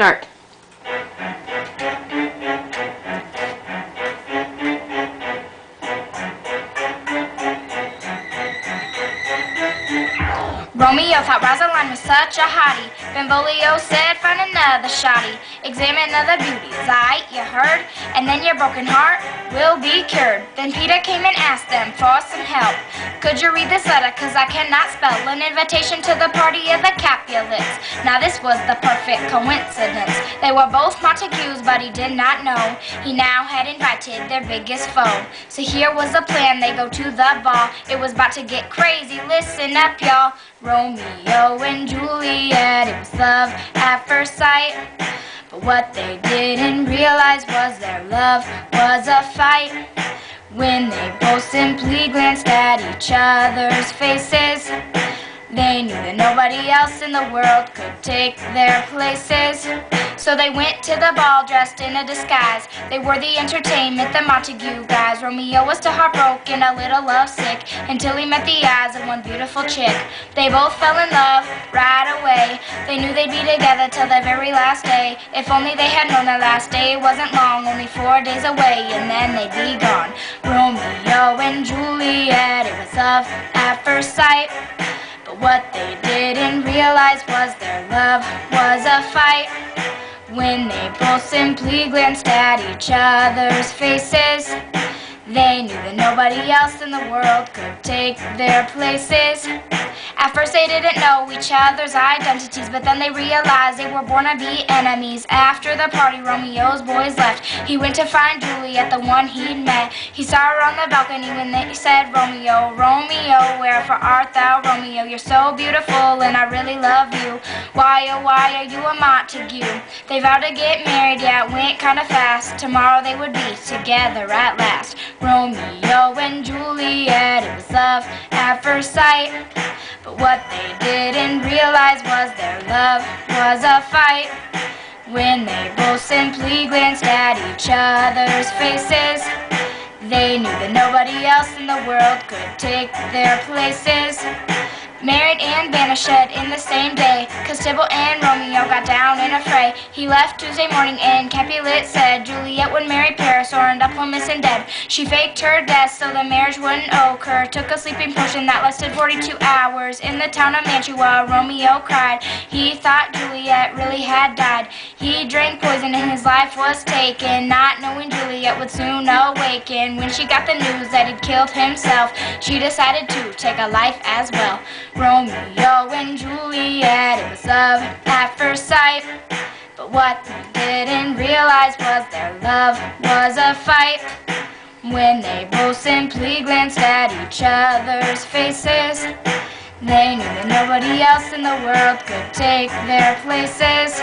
Start. Romeo thought Rosaline was such a hottie. Benvolio said, find another shotty. Examine other beauties, aight, you heard? And then your broken heart will be cured. Then Peter came and asked them for some help. Could you read this letter, cause I cannot spell. An invitation to the party of the Capulets. Now this was the perfect coincidence. They were both Montagues, but he did not know he now had invited their biggest foe. So here was the plan, they go to the ball. It was about to get crazy, listen up y'all. Romeo and Juliet, it was love at first sight. But what they didn't realize was their love was a fight. When they both simply glanced at each other's faces, they knew that nobody else in the world could take their places. So they went to the ball dressed in a disguise. They were the entertainment, the Montague guys. Romeo was still heartbroken, a little lovesick, until he met the eyes of one beautiful chick. They both fell in love right away. They knew they'd be together till their very last day. If only they had known their last day wasn't long, only 4 days away, and then they'd be gone. Romeo and Juliet, it was love at first sight. But what they didn't realize was their love was a fight. When they both simply glanced at each other's faces, they knew that nobody else in the world could take their places. At first they didn't know each other's identities, but then they realized they were born to be enemies. After the party, Romeo's boys left. He went to find Juliet, the one he'd met. He saw her on the balcony when they said, Romeo, Romeo, wherefore art thou, Romeo? You're so beautiful and I really love you. Why, oh why are you a Montague? They vowed to get married, yeah, it went kinda fast. Tomorrow they would be together at last. Romeo and Juliet, it was love at first sight. But what they didn't realize was their love was a fight. When they both simply glanced at each other's faces, they knew that nobody else in the world could take their places. Married and banished in the same day, 'cause Tybalt and Romeo got down in a fray. He left Tuesday morning and Capulet said Juliet would marry Paris or end up homeless and dead. She faked her death so the marriage wouldn't occur, took a sleeping potion that lasted 42 hours. In the town of Mantua, Romeo cried. He thought Juliet really had died. He drank poison and his life was taken, not knowing Juliet would soon awaken. When she got the news that he'd killed himself, she decided to take a life as well. Romeo and Juliet, it was love at first sight. But what they didn't realize was their love was a fight. When they both simply glanced at each other's faces, they knew that nobody else in the world could take their places.